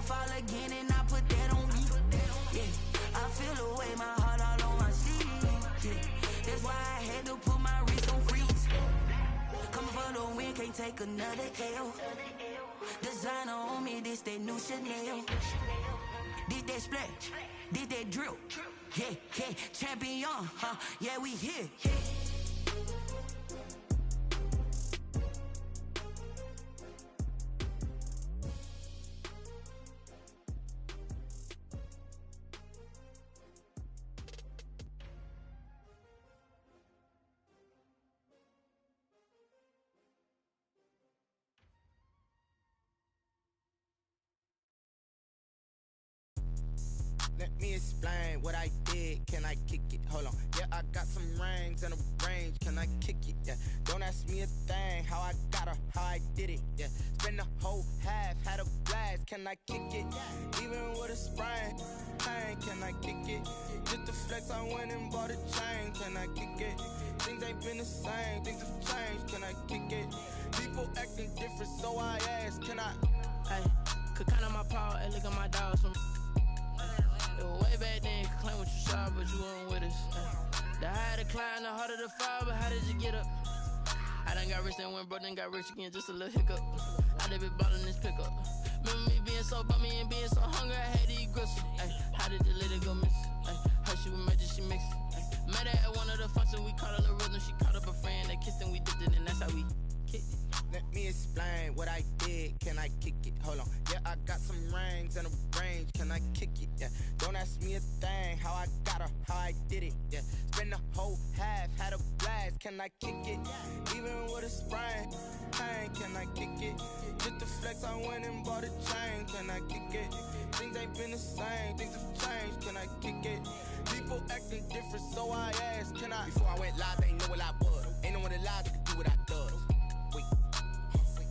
fall again and I put that on me. Yeah, I feel away, my heart all on my sleeve. Yeah, that's why I had to put my wrist on freeze. Coming for the win, can't take another L. Designer on me, this that new Chanel. This that splash, this that drill. Yeah, yeah, champion, huh? Yeah, we here. Let me explain what I did. Can I kick it? Hold on. Yeah, I got some rings and a range. Can I kick it? Yeah. Don't ask me a thing. How I got her, how I did it. Yeah. Spend the whole half, had a blast. Can I kick it? Even with a sprain. Pain, can I kick it? Just the flex, I went and bought a chain. Can I kick it? Things ain't been the same. Things have changed. Can I kick it? People acting different, so I ask. Can I? Hey, could count on my power and look at my dogs from. Way back then, you could claim what you saw, but you weren't with us. The higher the climb, the harder the fall, but how did you get up? I done got rich, then went broke, then got rich again, just a little hiccup. I done been ballin' this pickup. Remember me being so bummy and being so hungry, I had to eat gristle. Ay, how did you let it go miss? Ay, her she was magic, she mixed. Met her at one of the functions, we caught a little rhythm, she caught up a friend, they kissed and we dipped it, and that's how we kicked it. Let me explain what I did. Can I kick it? Hold on. Yeah, I got some rings and a range. Can I kick it? Yeah. Don't ask me a thing. How I got her, how I did it. Yeah. Spend the whole half, had a blast. Can I kick it? Even with a sprain. Pain, can I kick it? Just the flex, I went and bought a chain. Can I kick it? Things ain't been the same. Things have changed. Can I kick it? People acting different, so I asked. Can I? Before I went live, they know what I was. Ain't no one alive that could do what I does. Wait.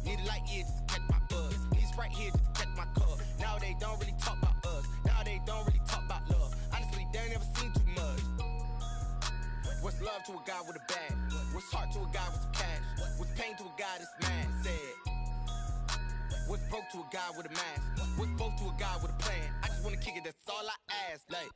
Need a light year just to catch my buzz. Need Sprite here just to catch my cup. Now they don't really talk about us. Now they don't really talk about love. Honestly, they ain't never seen too much. What's love to a guy with a bag? What's heart to a guy with some cash? What's pain to a guy that's mad? Said. What's broke to a guy with a mask? What's both to a guy with a plan? I just wanna kick it, that's all I ask. Like,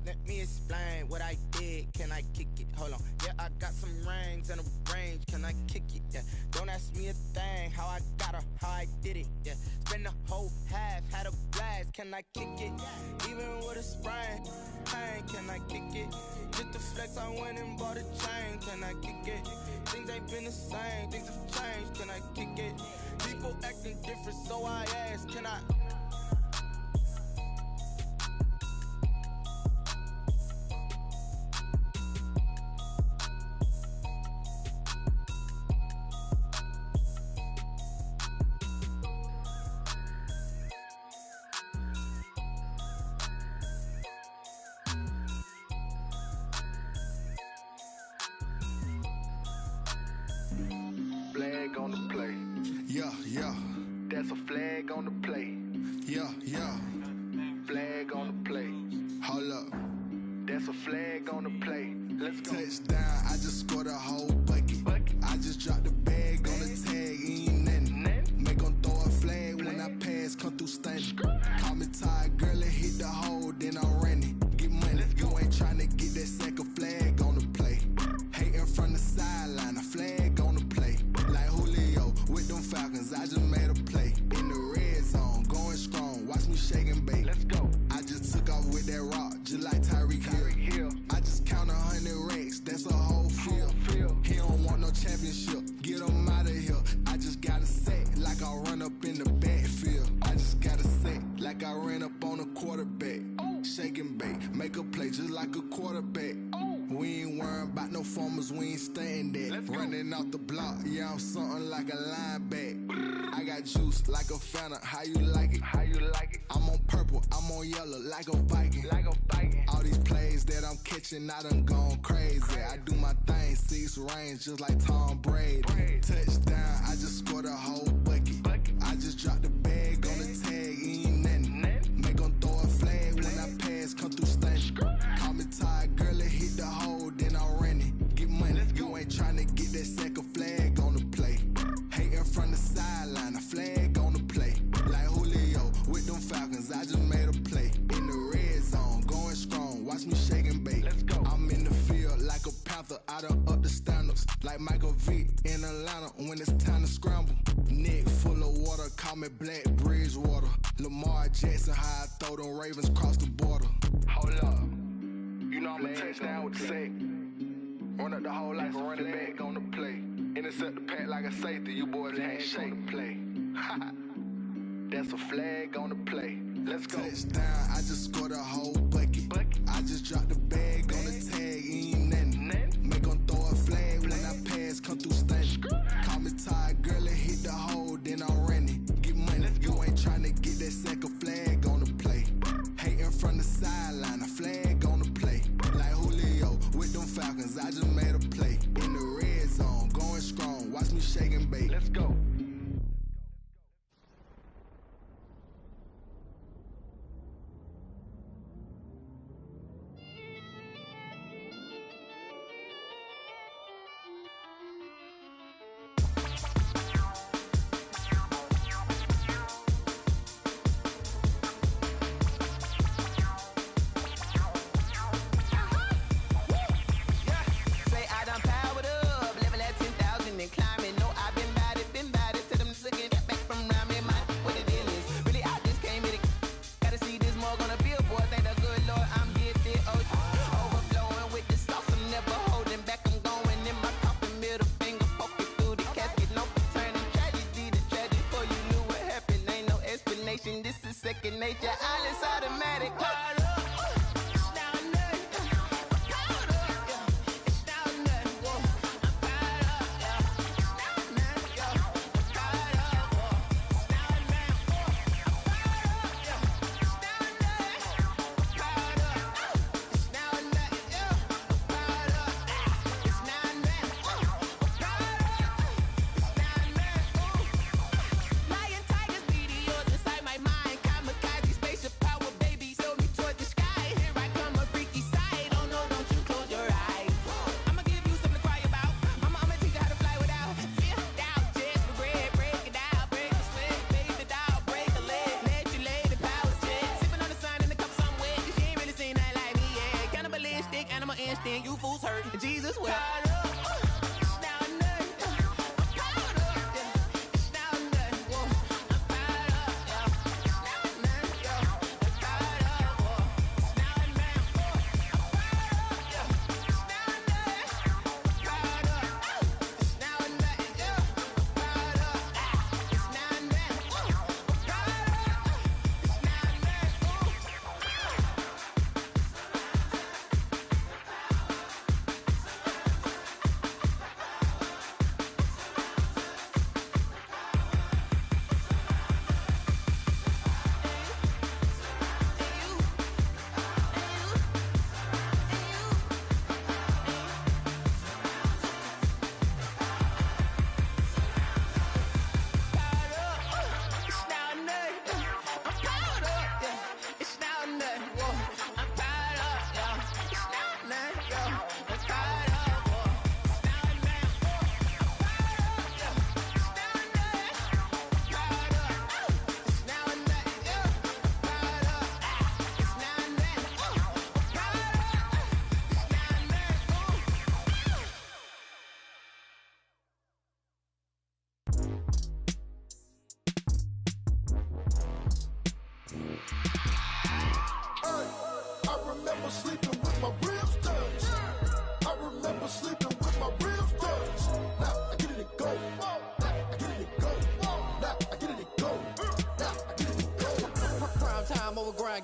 let me explain what I did. Can I kick it? Hold on. Yeah, I got some rings and a range. Can I kick it? Yeah. Don't ask me a thing. How I got her, how I did it. Yeah. Spend the whole half, had a blast. Can I kick it? Even with a sprain. Pain, can I kick it? Just the flex, I went and bought a chain. Can I kick it? Things ain't been the same. Things have changed. Can I kick it? People acting different, so I ask. Can I? Flag on the play. Yeah, yeah. That's a flag on the play. Yeah, yeah. Flag on the play. Hold up. That's a flag on the play. Let's go. Touchdown, I just scored a whole bucket. I just dropped the bag on the tag, ain't nothing. Make 'em throw a flag when I pass, come through stunning. Call me tired, girl, and hit the hole, then I'm running. Get money, you ain't tryna get that second flag on the play. Hating from the sideline, a flag on the play. Like Julio with them Falcons, I just made a play. In the red zone, going strong, watch me shake and bake. Let's go. I just took off with that rock, just like Tyreek Hill. I just count 100 racks, that's a whole field. He don't want no championship, get him out of here. I just got a set, like I run up in the backfield. I just got a set, like I ran up on a quarterback. Shake and bake, make a play just like a quarterback. We ain't worrying about no formers, we ain't staying that. Running off the block, yeah, I'm something like a lineback. I got juice like a Fanta, how you like it? How you like it? I'm on purple, I'm on yellow, like a Viking. Like a Viking. All these plays that I'm catching, I done gone crazy. I do my thing, 6 range, just like Tom Brady. Touchdown, I just scored a whole bucket. I just dropped the bag on the tag, ain't nothing. Make 'em throw a flag when I pass, come through stunning. Call me tired, girl, and hit the hole, then I'm running. Get money, you ain't tryna get that second flag on the play. Hating from the sideline, a flag on the play. Like Julio with when it's time to scramble. Neck full of water, call me Black Bridgewater. Lamar Jackson, how I throw them Ravens cross the border. Hold up. You know I'm a touchdown with the sack. Run up the hole like a running back on the play. Intercept the pack like a safety. You boys can't shake the play. That's a flag on the play. Let's go. Touchdown, I just scored a whole bucket. I just dropped the bag on the tag, ain't nothing. Make them throw a flag when I pass, come through stunning. Call me tired, girl, and hit the hole, then I'm running. Get money, you ain't trying to get that second flag on the play. Hating from the sideline, a flag on the play. Like Julio with them Falcons, I just made a play. In the red zone, going strong, watch me shake and bake. Let's go. This is second nature, all is automatic. You fools hurt. Jesus will.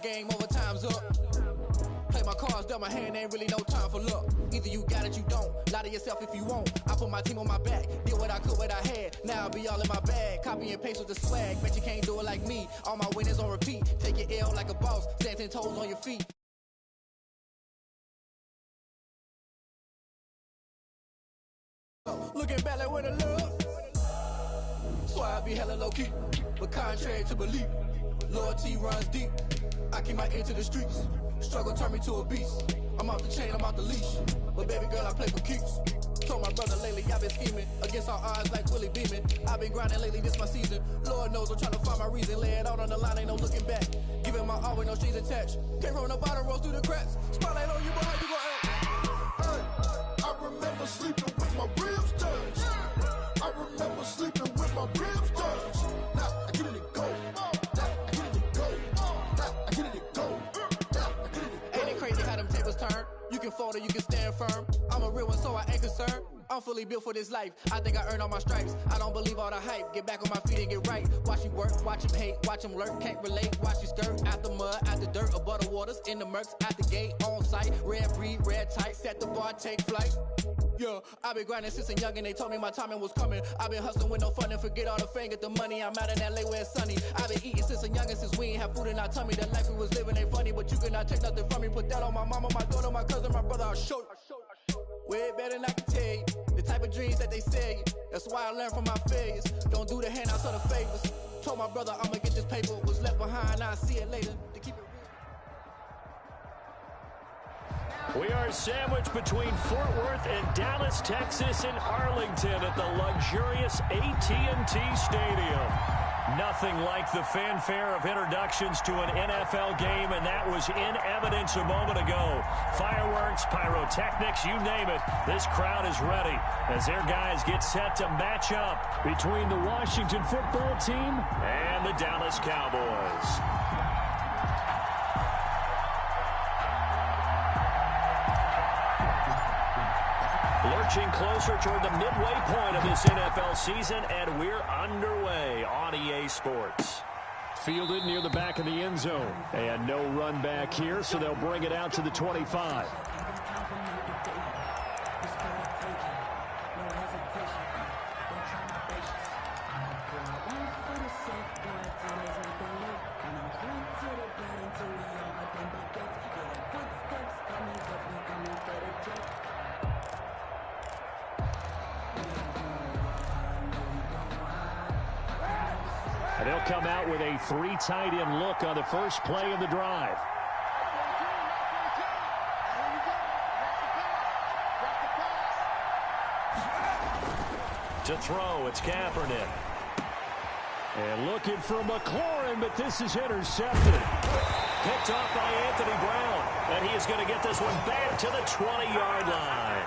Game over, time's up. Play my cards, dealt my hand, ain't really no time for luck. Either you got it, you don't. Lie to yourself if you won't. I put my team on my back, did what I could, what I had. Now I'll be all in my bag. Copy and paste with the swag. Bet you can't do it like me. All my winners on repeat. Take your L like a boss. Stand 10 toes on your feet. Looking back like where the love. So I be hella low key. But contrary to belief, loyalty runs deep. I keep my ear to the streets. Struggle turned me to a beast. I'm off the chain, I'm off the leash. But baby girl, I play for keeps. Told my brother lately, I've been scheming. Against all odds like Willie Beeman. I've been grinding lately, this my season. Lord knows I'm trying to find my reason. Lay it out on the line, ain't no looking back. Giving my all with no strings attached. Can't roll no bottom, rolls through the cracks. Spotlight on you, but how you gon' act? I remember sleeping with my ribs touched. I remember was sleeping with my ribs touched. Now I get it and go. Now I get it and go. Now I get it and go. Now I get it and go. Ain't it crazy how them tables turn? You can fold or you can stand firm. I'm a real one, so I ain't concerned. I'm fully built for this life. I think I earned all my stripes. I don't believe all the hype. Get back on my feet and get right. Watch you work, watch him hate, watch him lurk. Can't relate, watch you skirt. Out the mud, out the dirt, above the waters, in the murks, out the gate, on site. Red breed, red tight, set the bar, take flight. Yeah, I've been grinding since a young and they told me my timing was coming. I've been hustling with no fun and forget all the fame, get the money. I'm out in LA where it's sunny. I've been eating since a young and since we ain't have food in our tummy. The life we was living ain't funny, but you cannot take nothing from me. Put that on my mama, my daughter, my cousin, my brother, I'll show you. Way better than I can tell you. The type of dreams that they sell you. That's why I learned from my failures. Don't do the handouts or the favors. Told my brother I'ma get this paper. Was left behind, I'll see it later. To keep it real. We are sandwiched between Fort Worth and Dallas, Texas, and Arlington at the luxurious AT&T Stadium. Nothing like the fanfare of introductions to an NFL game, and that was in evidence a moment ago. Fireworks, pyrotechnics, you name it. This crowd is ready as their guys get set to match up between the Washington football team and the Dallas Cowboys. Lurching closer toward the midway point of this NFL season, and we're underway on EA Sports. Fielded near the back of the end zone. And no run back here, so they'll bring it out to the 25. And they'll come out with a 3 tight end look on the first play of the drive. To throw, it's Kaepernick. And looking for McLaurin, but this is intercepted. Picked off by Anthony Brown. And he is going to get this one back to the 20-yard line.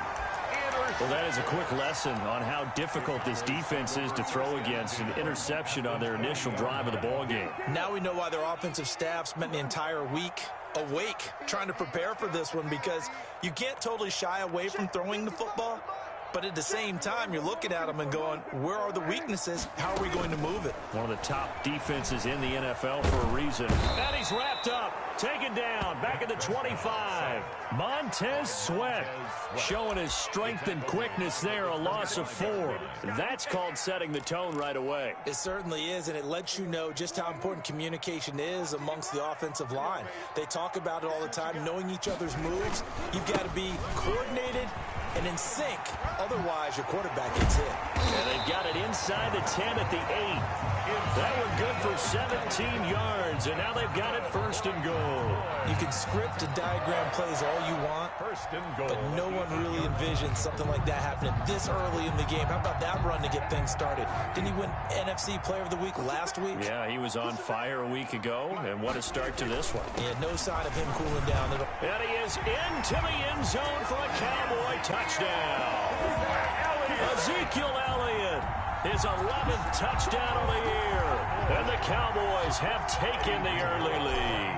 Well, that is a quick lesson on how difficult this defense is to throw against. An interception on their initial drive of the ball game. Now we know why their offensive staff spent the entire week awake trying to prepare for this one, because you can't totally shy away from throwing the football. But at the same time, you're looking at them and going, where are the weaknesses? How are we going to move it? One of the top defenses in the NFL for a reason. And he's wrapped up, taken down, back at the 25. Montez Sweat showing his strength and quickness there, a loss of 4. That's called setting the tone right away. It certainly is, and it lets you know just how important communication is amongst the offensive line. They talk about it all the time, knowing each other's moves. You've got to be coordinated and in sync. Otherwise, your quarterback gets hit. And they've got it inside the 10 at the 8. That one good for 17 yards, and now they've got it first and goal. You can script and diagram plays all you want, First and goal. but no one really envisions something like that happening this early in the game. How about that run to get things started? Didn't he win NFC Player of the Week last week? Yeah, he was on fire a week ago, and what a start to this one. Yeah, no sign of him cooling down at all. And he is into the end zone for a Cowboy touchdown. Ezekiel Elliott, his 11th touchdown of the year. And the Cowboys have taken the early lead.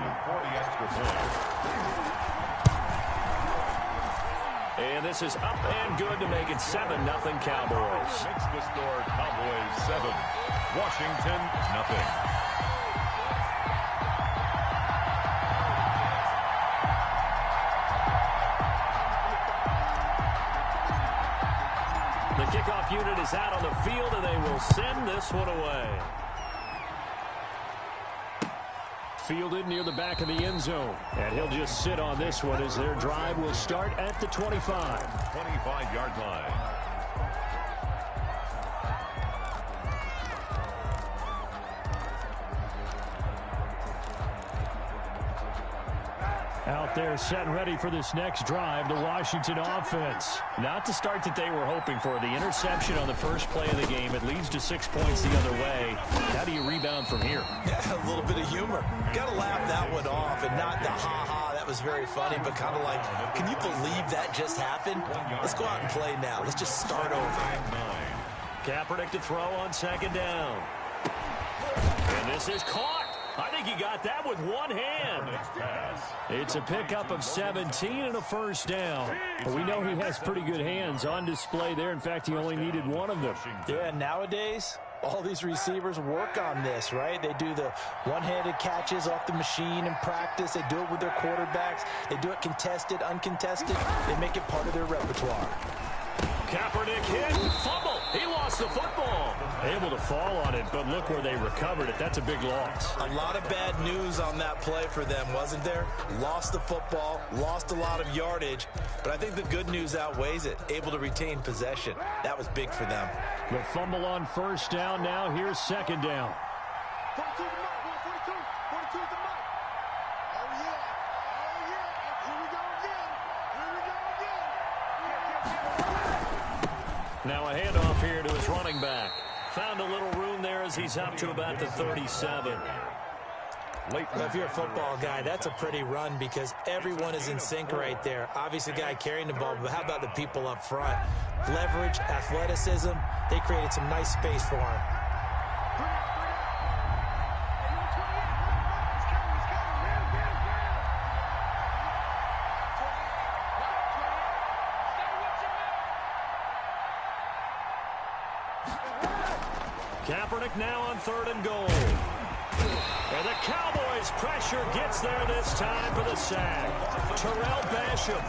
And this is up and good to make it 7-0 Cowboys. Makes the score Cowboys 7, Washington 0. The kickoff unit is out on the field, and they will send this one away. Fielded near the back of the end zone. And he'll just sit on this one as their drive will start at the 25. 25-yard line. Out there set and ready for this next drive, the Washington offense. Not the start that they were hoping for. The interception on the first play of the game. It leads to 6 points the other way. How do you rebound from here? Yeah, a little bit of humor. Got to laugh that one off, and not the ha-ha, that was very funny, but kind of like, can you believe that just happened? Let's go out and play now. Let's just start over. Kaepernick to throw on second down. And this is caught. I think he got that with one hand. It's a pickup of 17 and a first down. But we know he has pretty good hands on display there. In fact, he only needed one of them. Yeah, nowadays, all these receivers work on this, right? They do the one-handed catches off the machine in practice. They do it with their quarterbacks. They do it contested, uncontested. They make it part of their repertoire. Kaepernick hit, fumble. He lost the football. Able to fall on it, but look where they recovered it. That's a big loss. A lot of bad news on that play for them, wasn't there? Lost the football, lost a lot of yardage, but I think the good news outweighs it. Able to retain possession. That was big for them. The fumble on first down. Now here's second down. 42 the mark, 42 the mark. Oh, yeah. Here we go again. Now a handoff here to his running back. Found a little room there as he's up to about the 37. If you're a football guy, that's a pretty run because everyone is in sync right there. Obviously, the guy carrying the ball, but how about the people up front? Leverage, athleticism, they created some nice space for him. Kaepernick now on 3rd and goal. And the Cowboys pressure gets there this time for the sack. Terrell Basham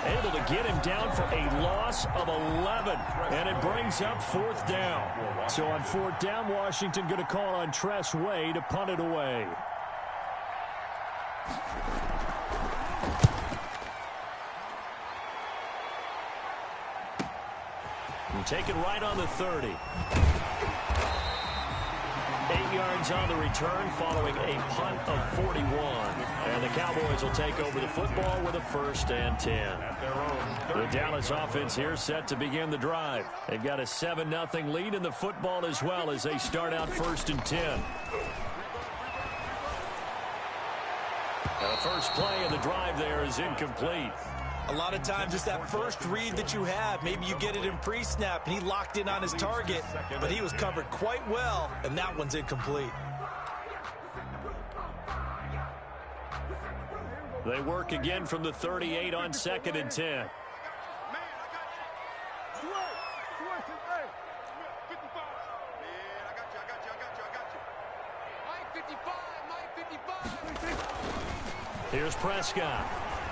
able to get him down for a loss of 11. And it brings up 4th down. So on 4th down, Washington going to call on Tress Way to punt it away. And take it right on the 30. 8 yards on the return following a punt of 41. And the Cowboys will take over the football with a 1st and 10. The Dallas offense here set to begin the drive. They've got a 7-0 lead in the football as well as they start out 1st and 10. The first play of the drive there is incomplete. A lot of times it's that first read that you have. Maybe you get it in pre-snap and he locked in on his target, but he was covered quite well, and that one's incomplete. They work again from the 38 on 2nd and 10. Here's Prescott.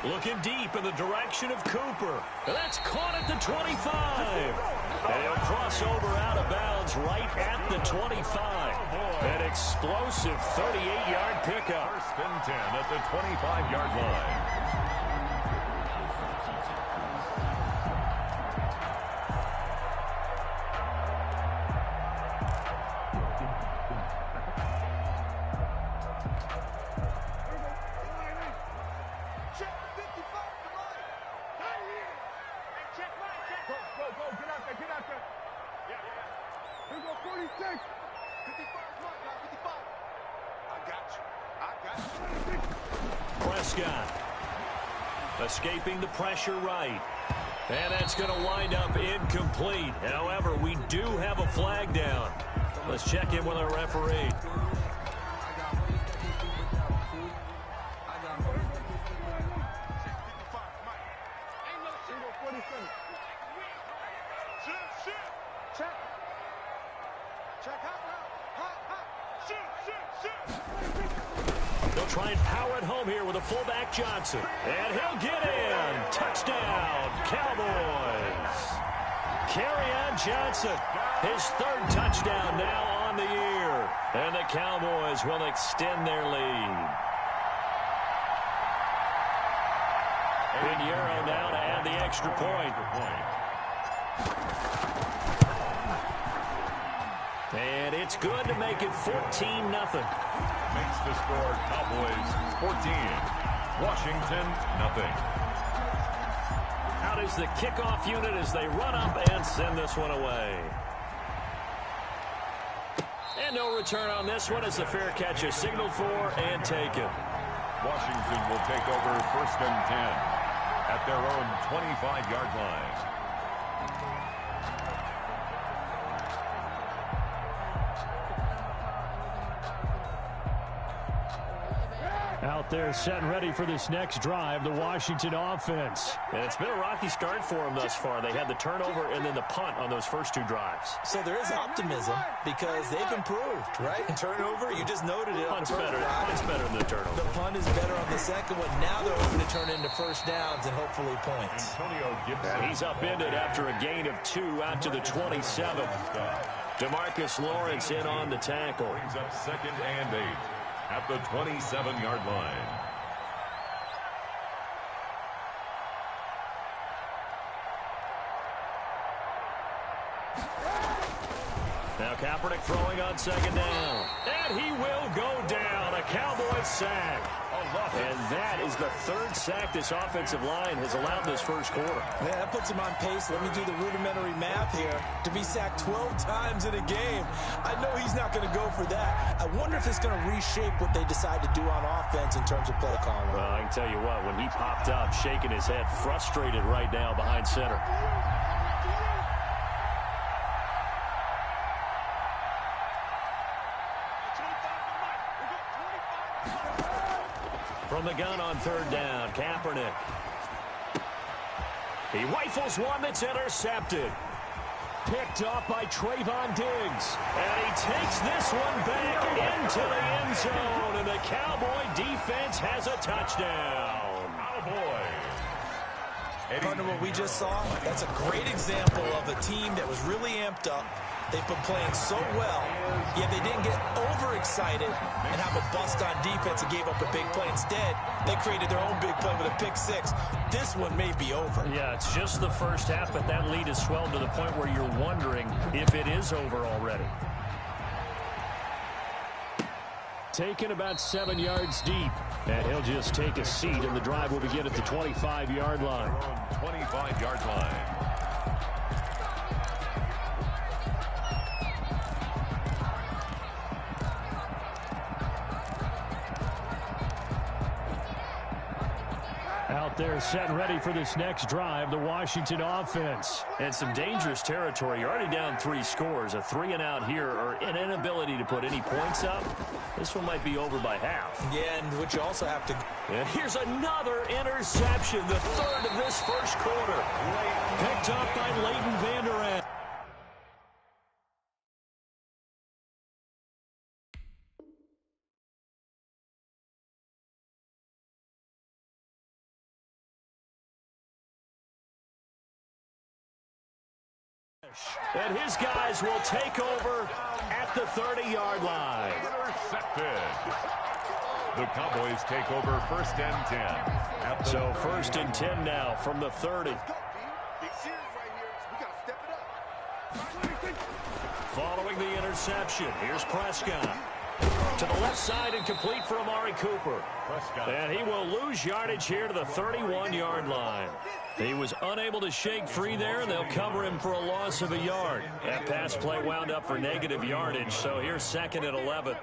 Looking deep in the direction of Cooper. That's caught at the 25. And he'll cross over out of bounds right at the 25. An explosive 38-yard pickup. 1st and 10 at the 25-yard line. Prescott escaping the pressure right. And that's going to wind up incomplete. However, we do have a flag down. Let's check in with our referee. They'll try and power it home here with a fullback Johnson. And he'll get in. Touchdown, Cowboys. Kerryon Johnson, his 3rd touchdown now on the year. And the Cowboys will extend their lead. Pinheiro now to add the extra point. And it's good to make it 14-0. Makes the score Cowboys 14, Washington nothing. Out is the kickoff unit as they run up and send this one away. And no return on this one as the fair catch is signaled for and taken. Washington will take over 1st and 10 at their own 25-yard line. Out there set and ready for this next drive, the Washington offense. And it's been a rocky start for them thus far. They had the turnover and then the punt on those first two drives. So there is optimism because they've improved, right? Turnover, you just noted it. Punt's better than the turnover. The punt is better on the second one. Now they're hoping to turn into first downs and hopefully points. He's upended after a gain of 2 out to the 27. DeMarcus Lawrence in on the tackle. Brings up 2nd and 8 at the 27-yard line. Now Kaepernick throwing on 2nd down. And he will go down. A Cowboys sack. And that is the 3rd sack this offensive line has allowed this first quarter. Man, that puts him on pace. Let me do the rudimentary math here. To be sacked 12 times in a game, I know he's not going to go for that. I wonder if it's going to reshape what they decide to do on offense in terms of play calling. Well, I can tell you what, when he popped up, shaking his head, frustrated right now behind center. From the gun on 3rd down, Kaepernick. He rifles one that's intercepted. Picked up by Trayvon Diggs. And he takes this one back into the end zone. And the Cowboy defense has a touchdown. Partner, what we just saw, that's a great example of a team that was really amped up. They've been playing so well, yet they didn't get overexcited and have a bust on defense and gave up a big play. Instead, they created their own big play with a pick 6. This one may be over. Yeah, it's just the first half, but that lead has swelled to the point where you're wondering if it is over already. Taken about 7 yards deep, and he'll just take a seat, and the drive will begin at the 25-yard line. 25-yard line. Out there set and ready for this next drive, the Washington offense. And some dangerous territory. You're already down 3 scores. A 3-and-out here or an inability to put any points up. This one might be over by half. Yeah, and which you also have to... And here's another interception, the 3rd of this first quarter. Picked up by Leighton Vander Esch. And his guys will take over at the 30-yard line. Intercepted. The Cowboys take over 1st and 10. So 1st and 10 now from the 30. Following the interception, here's Prescott. To the left side and complete for Amari Cooper. And he will lose yardage here to the 31-yard line. He was unable to shake free there, and they'll cover him for a loss of a yard. That pass play wound up for negative yardage, so here's 2nd and 11.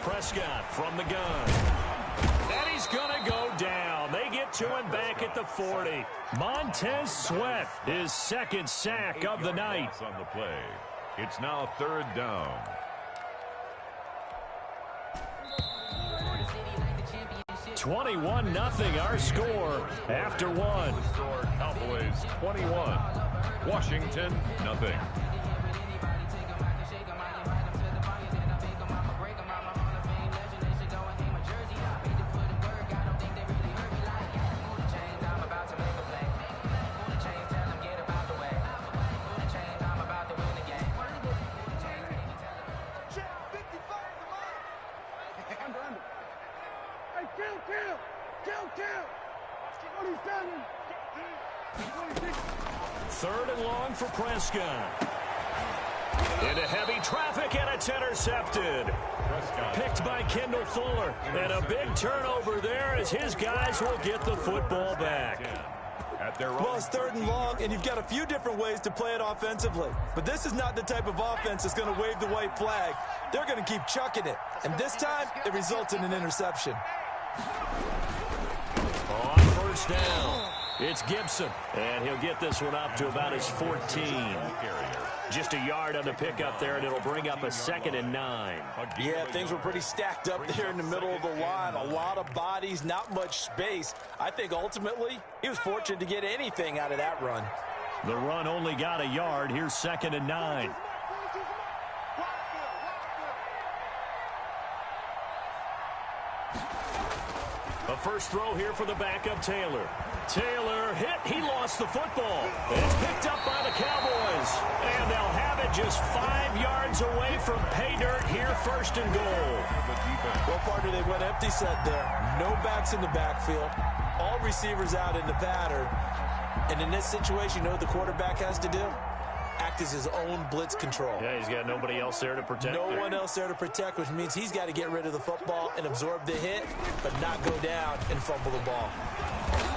Prescott from the gun. And he's going to go down. They get to him back at the 40. Montez Sweat, his 2nd sack of the night. On the play. It's now 3rd down. (21-0) our score after one. Cowboys 21. Washington nothing. Third and long for Prescott. Into heavy traffic, and it's intercepted. Picked by Kendall Fuller. And a big turnover there as his guys will get the football back. Well, it's 3rd and long, and you've got a few different ways to play it offensively. But this is not the type of offense that's going to wave the white flag. They're going to keep chucking it. And this time, it results in an interception. On first down, it's Gibson, and he'll get this one up to about his 14. Just a yard on the pickup there, and it'll bring up a 2nd and 9. Yeah, things were pretty stacked up there in the middle of the line. A lot of bodies, not much space. I think ultimately he was fortunate to get anything out of that run. The run only got a yard. Here's 2nd and 9. A first throw here for the backup, Taylor. Taylor hit. He lost the football. It's picked up by the Cowboys. And they'll have it just 5 yards away from pay dirt here, 1st and goal. Well, partner, they went empty set there. No backs in the backfield. All receivers out in the pattern. And in this situation, you know what the quarterback has to do? Act as his own blitz control. Yeah, he's got nobody else there to protect. No one else there to protect, which means he's got to get rid of the football and absorb the hit, but not go down and fumble the ball.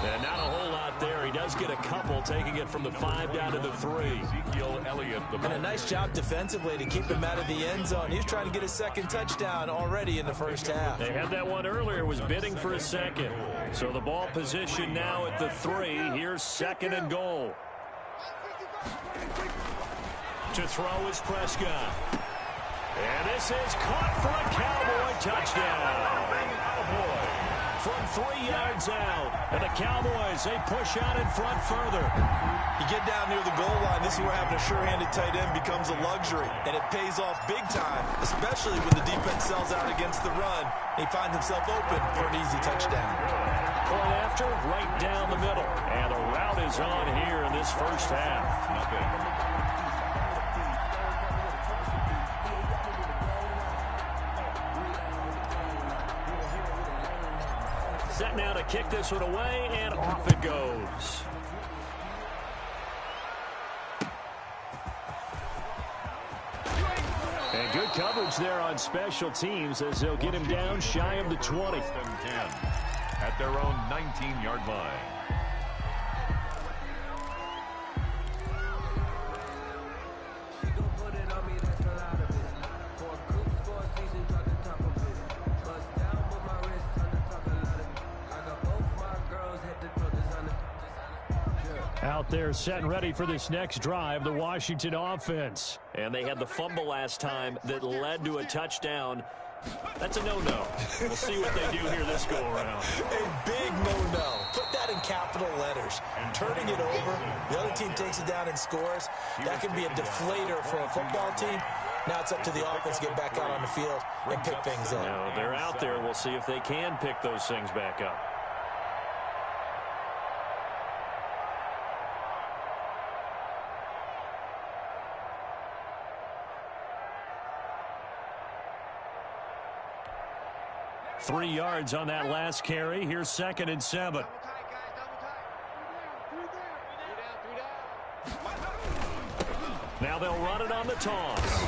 And not a whole lot there. He does get a couple, taking it from the 5 down to the 3. Ezekiel Elliott. And a nice job defensively to keep him out of the end zone. He's trying to get his 2nd touchdown already in the first half. They had that one earlier, was bidding for a 2nd. So the ball position now at the 3. Here's 2nd and goal. To throw is Prescott. And this is caught for a Cowboy touchdown. From 3 yards out. And the Cowboys, they push out in front further. You get down near the goal line, this is where having a sure-handed tight end becomes a luxury. And it pays off big time, especially when the defense sells out against the run. He finds himself open for an easy touchdown. Point after, right down the middle. And the route is on here in this first half. Set now to kick this one away, and off it goes. And good coverage there on special teams as they'll get him down shy of the 20. 10 at their own 19-yard line. Out there set and ready for this next drive, the Washington offense. And they had the fumble last time that led to a touchdown. That's a no-no. We'll see what they do here this go-around. A big no-no. Put that in capital letters. Turning it over, the other team takes it down and scores. That can be a deflator for a football team. Now it's up to the offense to get back out on the field and pick things up. No, they're out there. We'll see if they can pick those things back up. Three yards on that last carry. Here's 2nd and 7. Now they'll run it on the toss.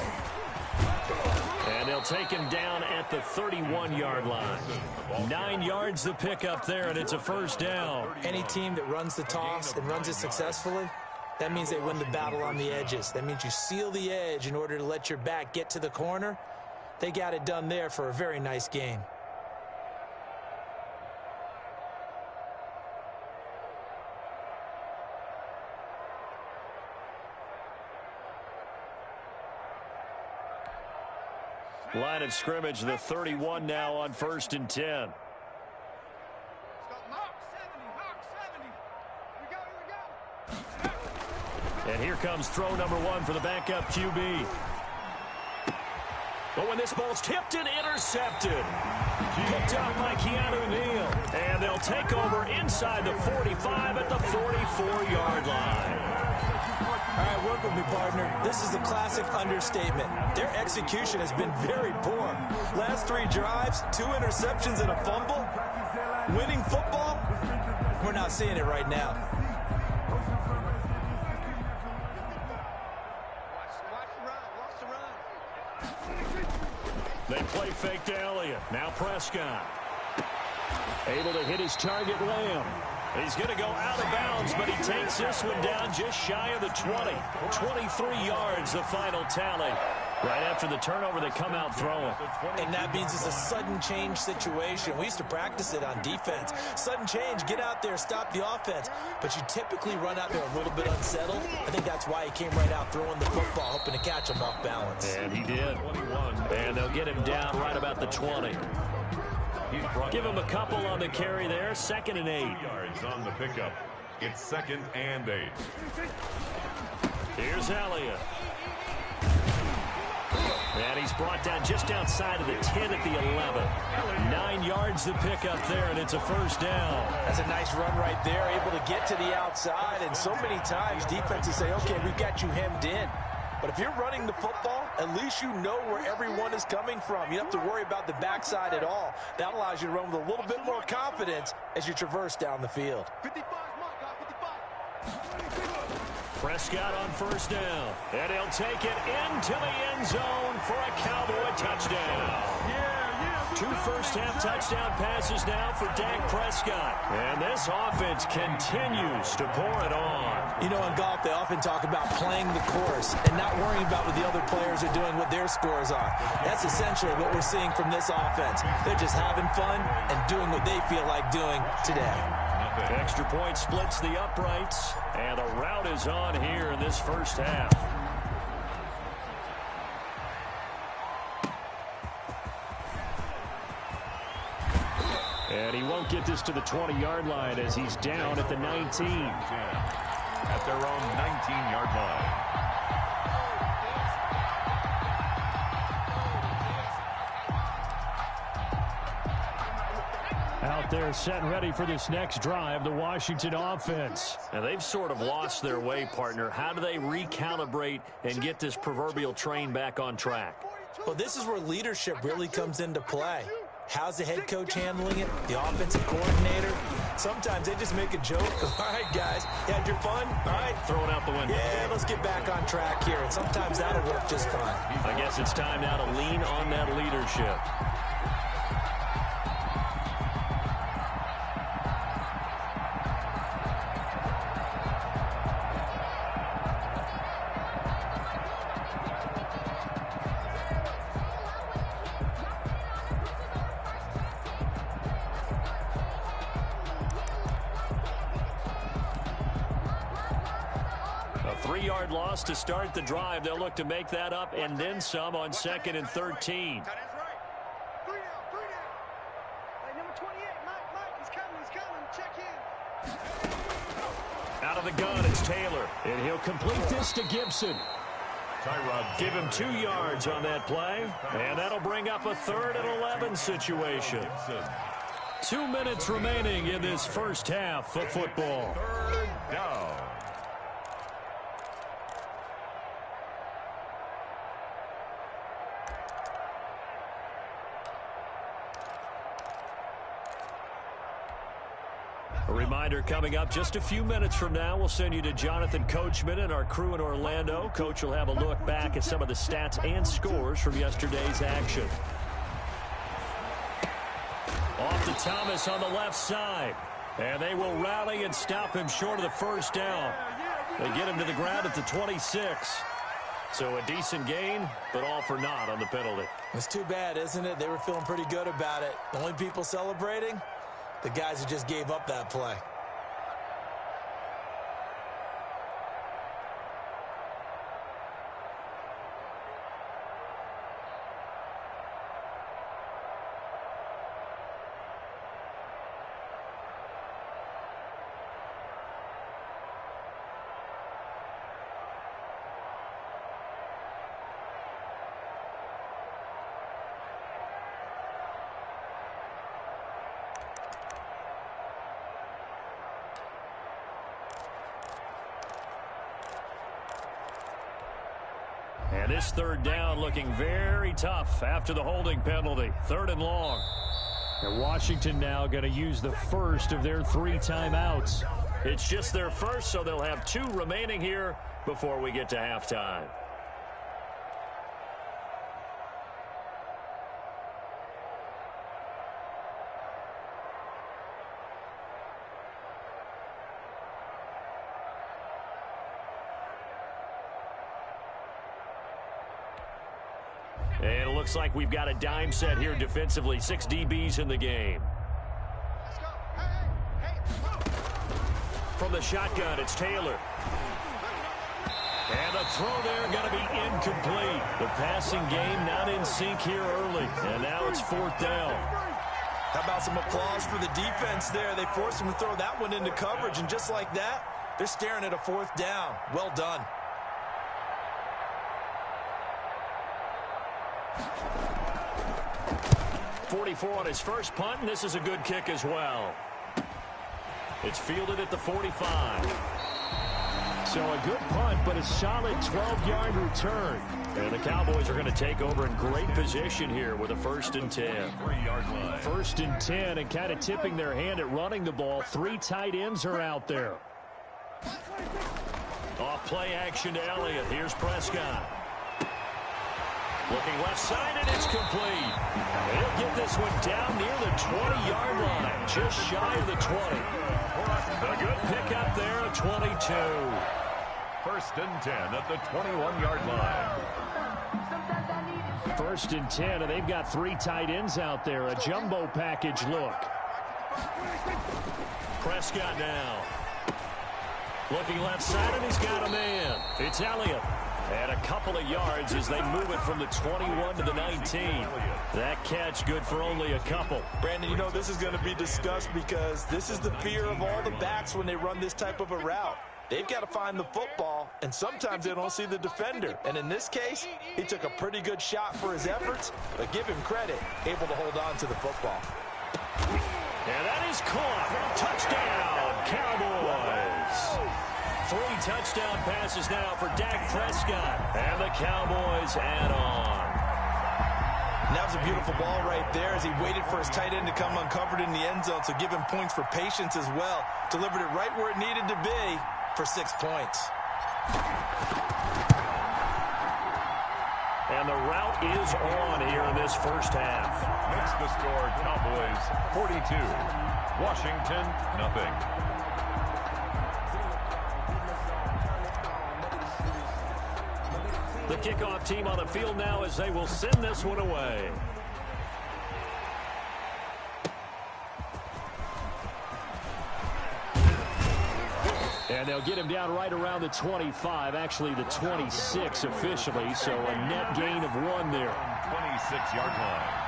And they'll take him down at the 31-yard line. 9 yards the pickup there, and it's a first down. Any team that runs the toss and runs it successfully, that means they win the battle on the edges. That means you seal the edge in order to let your back get to the corner. They got it done there for a very nice game. Line of scrimmage, the 31 now on 1st and 10. And here comes throw number 1 for the backup QB. But when this ball's tipped and intercepted. Picked up by Keanu Neal. And they'll take over inside the 45 at the 44-yard line. All right, work with me, partner. This is a classic understatement. Their execution has been very poor. Last 3 drives, 2 interceptions and a fumble. Winning football? We're not seeing it right now. They play fake to Elliott. Now Prescott. Able to hit his target, Lamb. He's going to go out of bounds, but he takes this one down just shy of the 20. 23 yards, the final tally. Right after the turnover, they come out throwing. And that means it's a sudden change situation. We used to practice it on defense. Sudden change, get out there, stop the offense. But you typically run out there a little bit unsettled. I think that's why he came right out throwing the football, hoping to catch him off balance. And he did. And they'll get him down right about the 20. Give him a couple on the carry there. 2nd and 8. Yards on the pickup. It's 2nd and 8. Here's Elliott. And he's brought down just outside of the 10 at the 11. 9 yards to pick up there, and it's a first down. That's a nice run right there, able to get to the outside. And so many times defenses say, okay, we've got you hemmed in. But if you're running the football, at least you know where everyone is coming from. You don't have to worry about the backside at all. That allows you to run with a little bit more confidence as you traverse down the field. Prescott on first down. And he'll take it into the end zone for a Cowboy touchdown. 2 first-half touchdown passes now for Dak Prescott. And this offense continues to pour it on. You know, in golf, they often talk about playing the course and not worrying about what the other players are doing, what their scores are. That's essentially what we're seeing from this offense. They're just having fun and doing what they feel like doing today. Extra point splits the uprights, and the route is on here in this first half. And he won't get this to the 20-yard line as he's down at the 19. At their own 19-yard line. Out there set and ready for this next drive, the Washington offense. And they've sort of lost their way, partner. How do they recalibrate and get this proverbial train back on track? Well, this is where leadership really comes into play. How's the head coach handling it? The offensive coordinator? Sometimes they just make a joke. All right, guys, you had your fun? All right. Throw it out the window. Yeah, let's get back on track here. And sometimes that'll work just fine. I guess it's time now to lean on that leadership. A 3-yard loss to start the drive. They'll look to make that up and then some on 2nd and 13. Out of the gun, it's Taylor. And he'll complete this to Gibson. Give him 2 yards on that play. And that'll bring up a 3rd and 11 situation. 2 minutes remaining in this first half of football. 3rd down. A reminder coming up just a few minutes from now, we'll send you to Jonathan Coachman and our crew in Orlando. Coach will have a look back at some of the stats and scores from yesterday's action. Off to Thomas on the left side. And they will rally and stop him short of the first down. They get him to the ground at the 26. So a decent gain, but all for naught on the penalty. It's too bad, isn't it? They were feeling pretty good about it. The only people celebrating? The guys who just gave up that play. And this 3rd down looking very tough after the holding penalty. 3rd and long. And Washington now going to use the first of their 3 timeouts. It's just their first, so they'll have 2 remaining here before we get to halftime. And it looks like we've got a dime set here defensively. 6 DBs in the game. From the shotgun, it's Taylor. And the throw there going to be incomplete. The passing game not in sync here early. And now it's 4th down. How about some applause for the defense there? They forced him to throw that one into coverage, and just like that, they're staring at a 4th down. Well done. .44 on his first punt, and this is a good kick as well. It's fielded at the 45. So a good punt, but a solid 12-yard return. And the Cowboys are going to take over in great position here with a 1st and 10. 3-yard line. 1st and 10, and kind of tipping their hand at running the ball. 3 tight ends are out there. Off play action to Elliott. Here's Prescott. Looking left side, and it's complete. He'll get this one down near the 20-yard line, just shy of the 20. A good pickup there at 22. 1st and 10 at the 21-yard line. 1st and 10, and they've got 3 tight ends out there. A jumbo package look. Prescott now. Looking left side, and he's got a man. It's Elliott. And a couple of yards as they move it from the 21 to the 19. That catch good for only a couple. Brandon, you know this is going to be discussed because this is the fear of all the backs when they run this type of a route. They've got to find the football, and sometimes they don't see the defender. And in this case, he took a pretty good shot for his efforts, but give him credit, able to hold on to the football. And that is caught. Touchdown, Cowboys. 3 touchdown passes now for Dak Prescott. And the Cowboys add on. And that was a beautiful ball right there as he waited for his tight end to come uncovered in the end zone, so give him points for patience as well. Delivered it right where it needed to be for 6 points. And the route is on here in this first half. Makes the score Cowboys 42. Washington, nothing. The kickoff team on the field now as they will send this one away. And they'll get him down right around the 25, actually the 26 officially, so a net gain of 1 there. 26-yard line.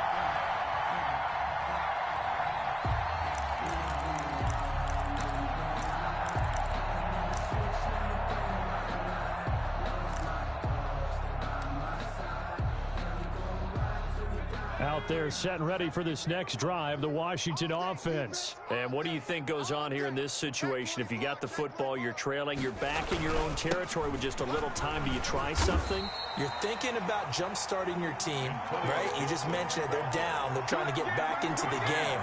Out there set and ready for this next drive, the Washington offense. And what do you think goes on here in this situation? If you got the football, you're trailing, you're back in your own territory with just a little time. Do you try something? You're thinking about jump-starting your team, right? You just mentioned it. They're down. They're trying to get back into the game.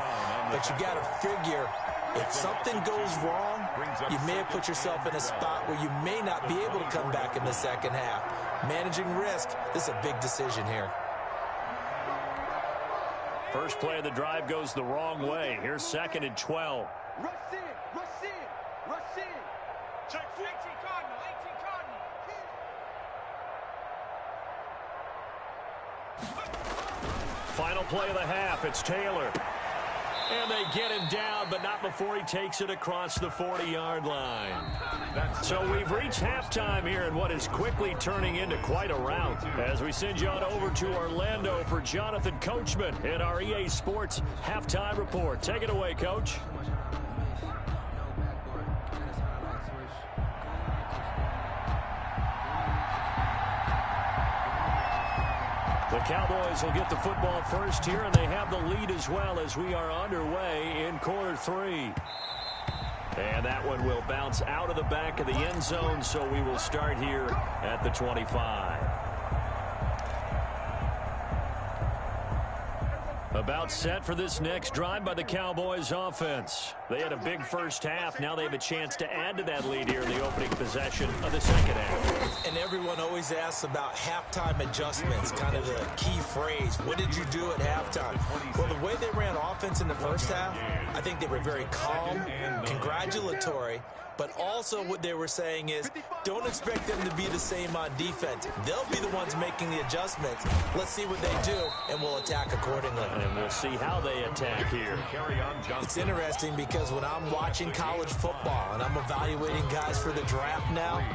But you got to figure if something goes wrong, you may have put yourself in a spot where you may not be able to come back in the second half. Managing risk, this is a big decision here. First play of the drive goes the wrong way. Here's 2nd and 12. Rush in, rush in, rush in. Check 18 Cardinal, 18 Cardinal. Final play of the half, it's Taylor. And they get him down, but not before he takes it across the 40-yard line. So we've reached halftime here in what is quickly turning into quite a rout. As we send you on over to Orlando for Jonathan Coachman in our EA Sports Halftime Report. Take it away, Coach. The Cowboys will get the football first here, and they have the lead as well as we are underway in quarter 3. And that one will bounce out of the back of the end zone, so we will start here at the 25. A About set for this next drive by the Cowboys offense. They had a big first half. Now they have a chance to add to that lead here in the opening possession of the second half. And everyone always asks about halftime adjustments, kind of the key phrase. What did you do at halftime? Well, the way they ran offense in the first half, I think they were very calm, congratulatory, but also what they were saying is don't expect them to be the same on defense. They'll be the ones making the adjustments. Let's see what they do, and we'll attack accordingly. And we'll see how they attack here. It's interesting because when I'm watching college football and I'm evaluating guys for the draft now,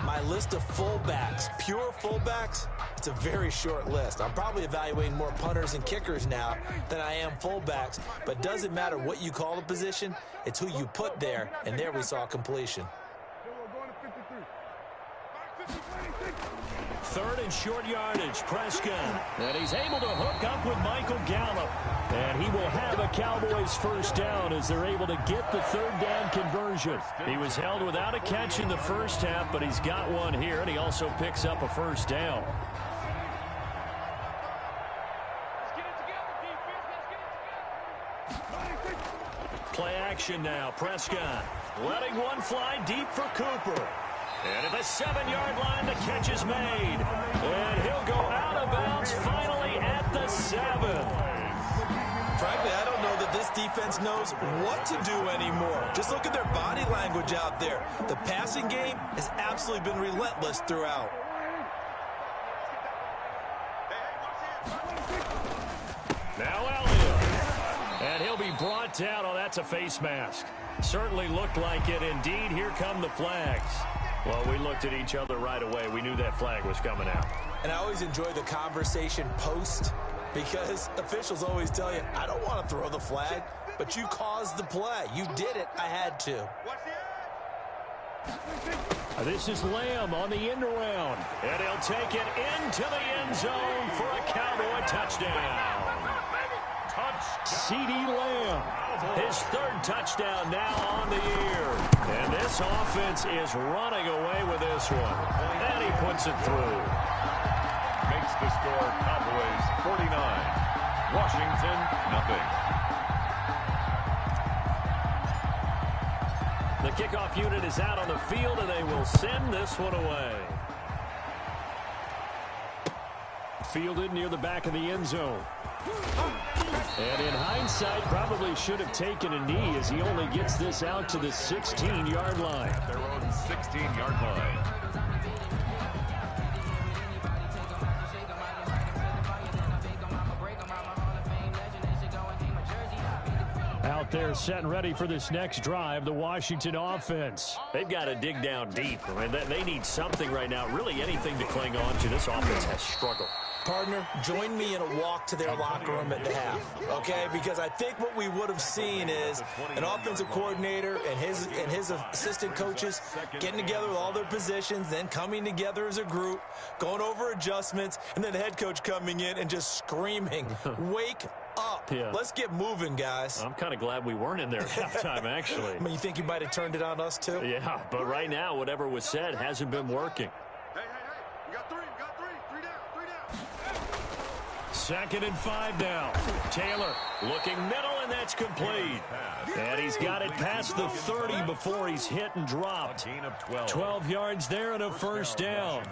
my list of fullbacks, pure fullbacks, it's a very short list. I'm probably evaluating more punters and kickers now than I am fullbacks, but it doesn't matter what you call the position, it's who you put there, and there we saw completion. Third and short yardage, Prescott. And he's able to hook up with Michael Gallup. And he will have a Cowboys first down as they're able to get the third down conversion. He was held without a catch in the first half, but he's got one here, and he also picks up a first down. Play action now, Prescott. Letting one fly deep for Cooper. And at the 7-yard line, the catch is made. And he'll go out of bounds finally at the 7. Frankly, I don't know that this defense knows what to do anymore. Just look at their body language out there. The passing game has absolutely been relentless throughout. Now Elliott. And he'll be brought down. Oh, that's a face mask. Certainly looked like it. Indeed, here come the flags. Well, we looked at each other right away. We knew that flag was coming out. And I always enjoy the conversation post because officials always tell you, I don't want to throw the flag, but you caused the play. You did it. I had to. This is Lamb on the end around. And he'll take it into the end zone for a Cowboy touchdown. C.D. Lamb, his third touchdown now on the year. And this offense is running away with this one. And he puts it through. Makes the score Cowboys 49, Washington nothing. The kickoff unit is out on the field, and they will send this one away. Fielded near the back of the end zone. And in hindsight, probably should have taken a knee as he only gets this out to the 16-yard line. At their own 16-yard line. Out there set and ready for this next drive, the Washington offense. They've got to dig down deep. I mean, they need something right now, really anything to cling on to. This offense has struggled. Partner, join me in a walk to their locker room at the half, okay? Because I think what we would have seen is an offensive coordinator and his assistant coaches getting together with all their positions, then coming together as a group, going over adjustments, and then the head coach coming in and just screaming, wake up. Yeah. Let's get moving, guys. I'm kind of glad we weren't in there at halftime, actually. I mean, you think you might have turned it on us, too? Yeah, but right now, whatever was said hasn't been working. We got three. 2nd and 5 now. Taylor looking middle, and that's complete. And he's got it past the 30 before he's hit and dropped. 12 yards there and a first down.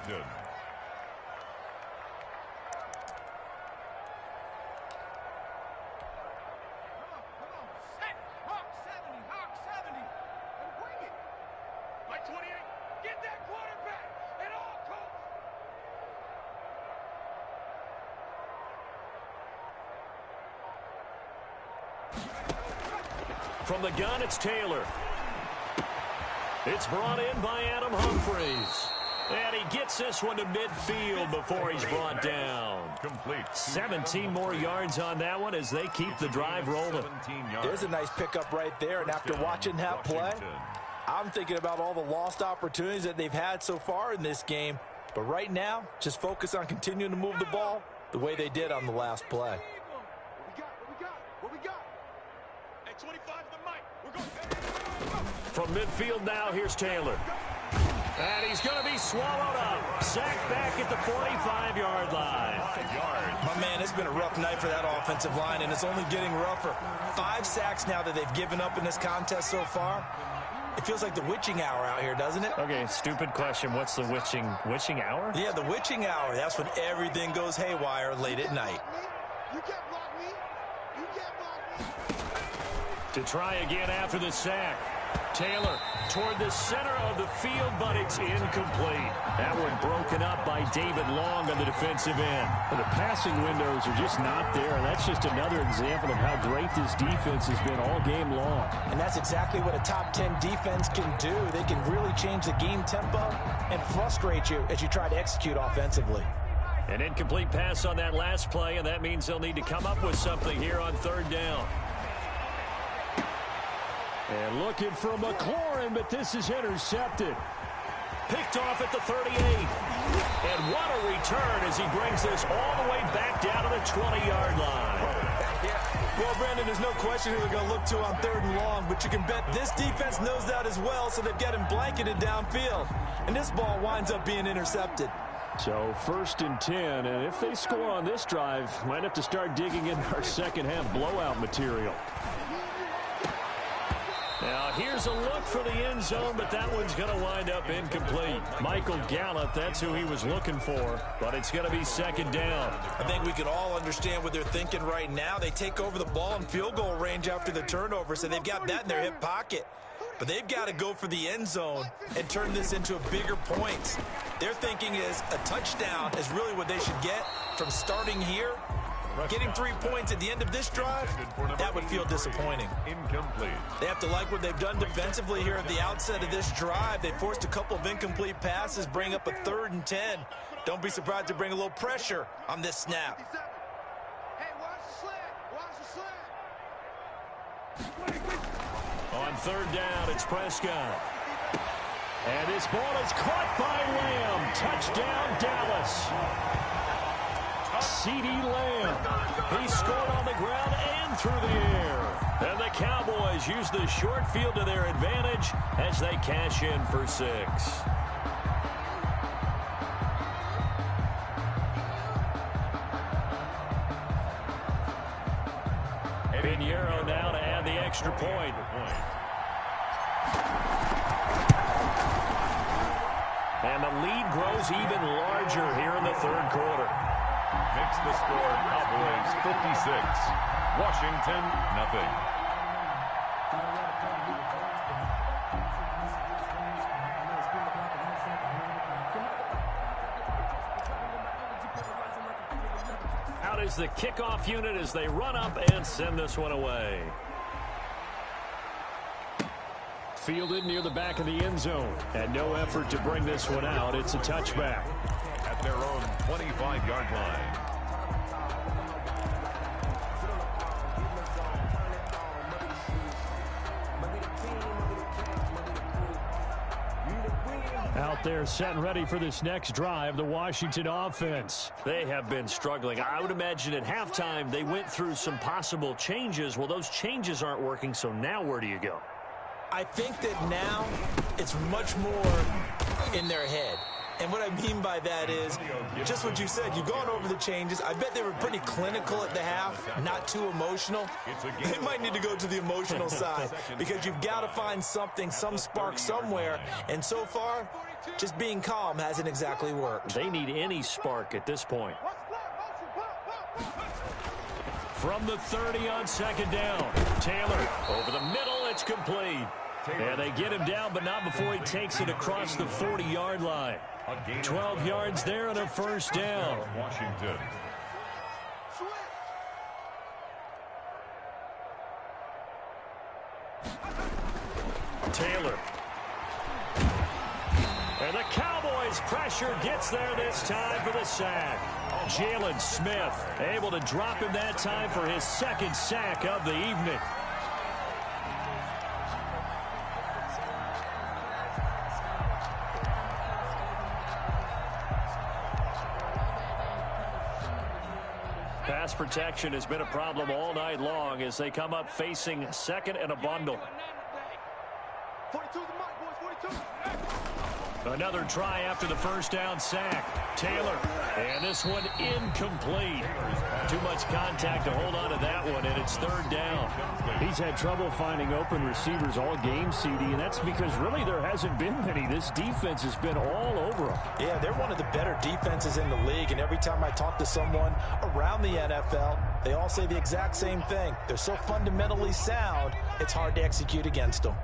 From the gun, it's Taylor. It's brought in by Adam Humphries. And he gets this one to midfield before he's brought down. Complete. 17 more yards on that one as they keep the drive rolling. There's a nice pickup right there. And after watching that play, I'm thinking about all the lost opportunities that they've had so far in this game. But right now, just focus on continuing to move the ball the way they did on the last play. What we got? At 25 the mic. We're going. From midfield now, here's Taylor. And he's going to be swallowed up. Sacked back at the 45-yard line. My man, it's been a rough night for that offensive line, and it's only getting rougher. 5 sacks now that they've given up in this contest so far. It feels like the witching hour out here, doesn't it? Okay, stupid question. What's the witching hour? Yeah, the witching hour. That's when everything goes haywire late at night. You can't block me. You can't block me. To try again after the sack. Taylor toward the center of the field, but it's incomplete. That one broken up by David Long on the defensive end. Well, the passing windows are just not there, and that's just another example of how great this defense has been all game long. And that's exactly what a top 10 defense can do. They can really change the game tempo and frustrate you as you try to execute offensively. An incomplete pass on that last play, and that means they'll need to come up with something here on 3rd down. And looking for McLaurin, but this is intercepted. Picked off at the 38. And what a return as he brings this all the way back down to the 20-yard line. Well, Brandon, there's no question who they're going to look to on 3rd and long, but you can bet this defense knows that as well, so they've got him blanketed downfield. And this ball winds up being intercepted. So 1st and 10, and if they score on this drive, might have to start digging in our second-half blowout material. Now, here's a look for the end zone, but that one's going to wind up incomplete. Michael Gallup, that's who he was looking for, but it's going to be 2nd down. I think we can all understand what they're thinking right now. They take over the ball in field goal range after the turnover, so they've got that in their hip pocket. But they've got to go for the end zone and turn this into a bigger point. Their thinking is a touchdown is really what they should get from starting here. Getting 3 points at the end of this drive, that would feel disappointing. Incomplete. They have to like what they've done defensively here at the outset of this drive. They forced a couple of incomplete passes, bring up a 3rd and 10. Don't be surprised to bring a little pressure on this snap. Hey, watch the slant. Watch the slant. On 3rd down, it's Prescott. And this ball is caught by Lamb. Touchdown, Dallas. CeeDee Lamb. He scored on the ground and through the air. And the Cowboys use the short field to their advantage as they cash in for 6. Pinheiro now to add the extra point. And the lead grows even larger here in the 3rd quarter. Makes the score Cowboys 56. Washington, nothing. Out is the kickoff unit as they run up and send this one away. Fielded near the back of the end zone. And no effort to bring this one out. It's a touchback. At their own 25-yard line. Out there set and ready for this next drive, the Washington offense. They have been struggling. I would imagine at halftime they went through some possible changes. Well, those changes aren't working, so now where do you go? I think that now it's much more in their head. And what I mean by that is just what you said. You've gone over the changes. I bet they were pretty clinical at the half, not too emotional. They might need to go to the emotional side because you've got to find something, some spark somewhere. And so far, just being calm hasn't exactly worked. They need any spark at this point. From the 30 on 2nd down. Taylor over the middle. It's complete. And they get him down, but not before he takes it across the 40-yard line. 12 yards there and a 1st down. Washington. Taylor. And the Cowboys pressure gets there this time for the sack. Jalen Smith able to drop him that time for his 2nd sack of the evening. Pass protection has been a problem all night long as they come up facing 2nd and a bundle. 42's the mark, boys. 42. Another try after the first down sack. Taylor, and this one incomplete. Too much contact to hold on to that one, and it's third down. He's had trouble finding open receivers all game, CD, and that's because really there hasn't been many. This defense has been all over them. Yeah, they're one of the better defenses in the league, and every time I talk to someone around the NFL, they all say the exact same thing. They're so fundamentally sound, it's hard to execute against them.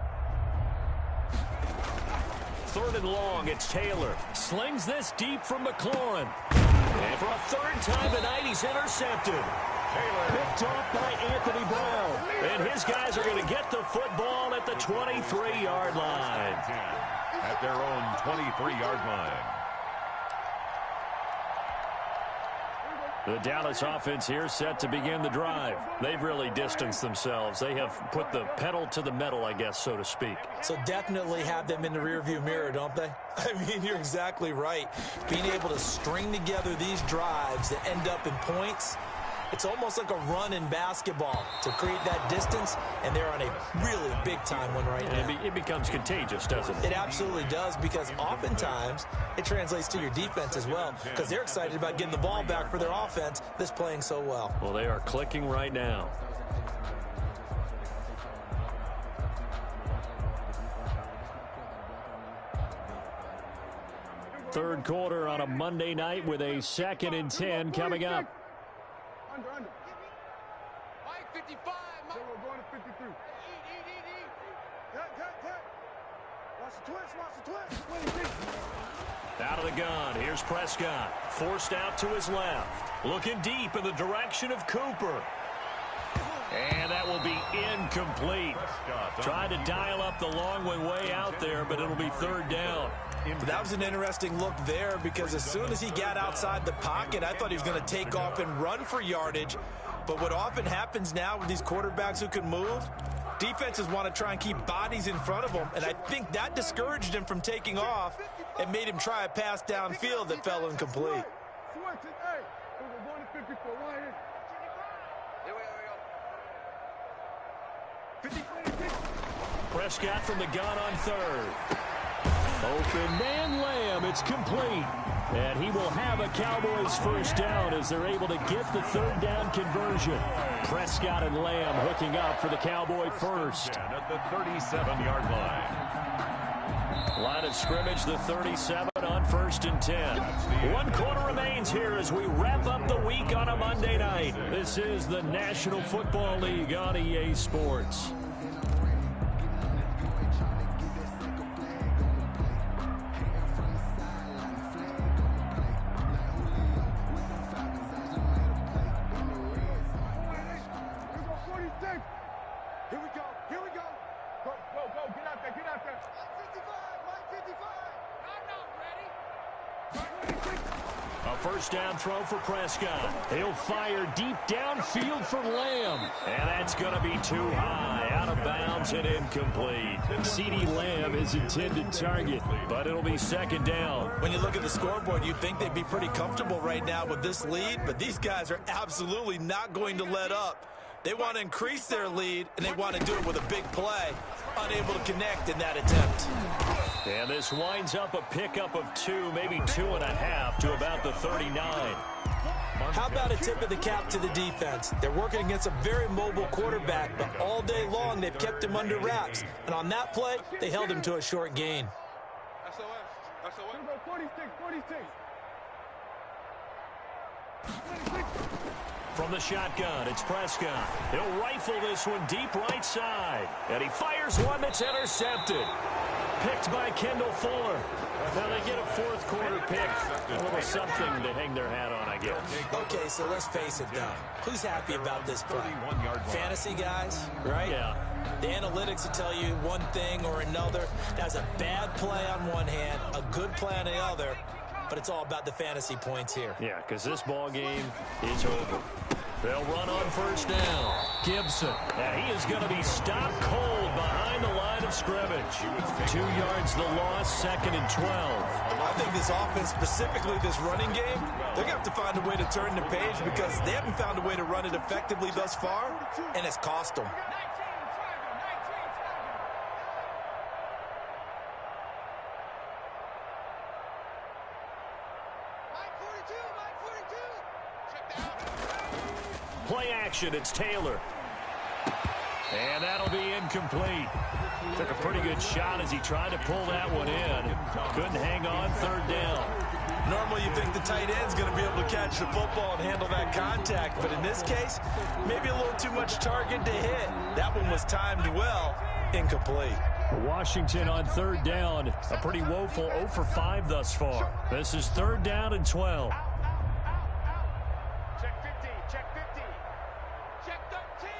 Third and long, it's Taylor. Slings this deep from McLaurin. And for a third time tonight, he's intercepted. Taylor picked off by Anthony Brown. And his guys are going to get the football at the 23-yard line. At their own 23-yard line. The Dallas offense here set to begin the drive. They've really distanced themselves. They have put the pedal to the metal, I guess, so to speak. So definitely have them in the rearview mirror, don't they? I mean, you're exactly right. Being able to string together these drives that end up in points, it's almost like a run in basketball to create that distance, and they're on a really big-time one right now. It becomes contagious, doesn't it? It absolutely does, because oftentimes it translates to your defense as well, because they're excited about getting the ball back for their offense that's playing so well. Well, they are clicking right now. Third quarter on a Monday night with a 2nd and 10 coming up. Under. Mike 55. Mike. We're going to 53. Eat. Tap. Watch the twist. Out of the gun, here's Prescott. Forced out to his left. Looking deep in the direction of Cooper. And that will be incomplete. Tried to dial up the long way out there, but it'll be third down. That was an interesting look there, because as soon as he got outside the pocket, I thought he was going to take off and run for yardage. But what often happens now with these quarterbacks who can move, defenses want to try and keep bodies in front of them, and I think that discouraged him from taking off and made him try a pass downfield that fell incomplete. Prescott from the gun on third. Open man Lamb, it's complete. And he will have a Cowboys first down as they're able to get the third down conversion. Prescott and Lamb hooking up for the Cowboy first. At the 37-yard line. Line of scrimmage, the 37 on 1st and 10. 1 quarter remains here as we wrap up the week on a Monday night. This is the National Football League on EA Sports. Here we go. Go. Get out there. 55. Mike 55. I'm not ready. A first down throw for Prescott. He'll fire deep downfield for Lamb. And that's going to be too high. Out of bounds and incomplete. CeeDee Lamb is intended target, but it'll be 2nd down. When you look at the scoreboard, you'd think they'd be pretty comfortable right now with this lead, but these guys are absolutely not going to let up. They want to increase their lead, and they want to do it with a big play. Unable to connect in that attempt. And this winds up a pickup of 2, maybe 2.5 to about the 39. How about a tip of the cap to the defense? They're working against a very mobile quarterback, but all day long they've kept him under wraps. And on that play, they held him to a short gain. SOS. 46. From the shotgun, it's Prescott. He'll rifle this one deep right side. And he fires one that's intercepted. Picked by Kendall Fuller. Now they get a 4th quarter pick. A little something to hang their hat on, I guess. Okay, so let's face it, though. Who's happy about this play? Fantasy guys, right? Yeah. The analytics will tell you one thing or another. That's a bad play on one hand, a good play on the other. But it's all about the fantasy points here. Yeah, because this ball game is over. They'll run on first down. Gibson. And he is going to be stopped cold behind the line of scrimmage. 2 yards the loss, 2nd and 12. I think this offense, specifically this running game, they're going to have to find a way to turn the page because they haven't found a way to run it effectively thus far, and it's cost them. action. It's Taylor. And that'll be incomplete. Took a pretty good shot as he tried to pull that one in. Couldn't hang on third down. Normally you think the tight end's going to be able to catch the football and handle that contact, but in this case, maybe a little too much target to hit. That one was timed well. Incomplete. Washington on third down. A pretty woeful 0 for 5 thus far. This is third down and 12. Check 50, check 50. Check 13,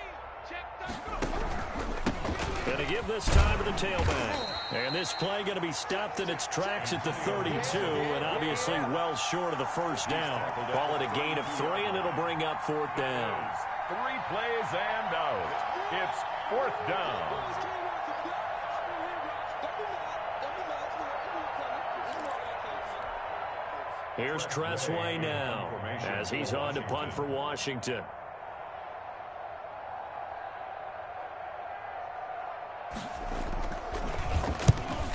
check 13. Going to give this time to the tailback. And this play going to be stopped in its tracks at the 32, and obviously well short of the first down. Call it a gain of 3, and it'll bring up fourth down. 3 plays and out. It's fourth down. Here's Tressway now as he's on to punt for Washington.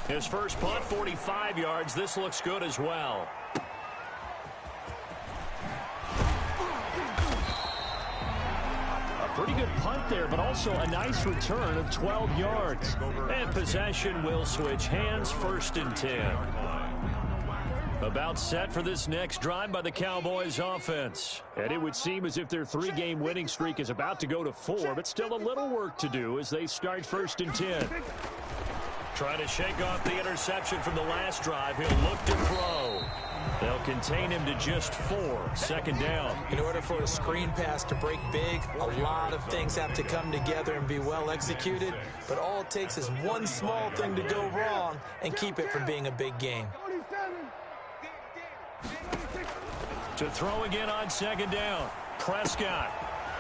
His first punt, 45 yards. This looks good as well. A pretty good punt there, but also a nice return of 12 yards. And possession will switch hands, first and 10. About set for this next drive by the Cowboys offense. And it would seem as if their 3-game winning streak is about to go to 4, but still a little work to do as they start first and 10. Trying to shake off the interception from the last drive. He'll look to throw. They'll contain him to just 4. Second down. In order for a screen pass to break big, a lot of things have to come together and be well executed. But all it takes is one small thing to go wrong and keep it from being a big game. To throw again on second down. Prescott.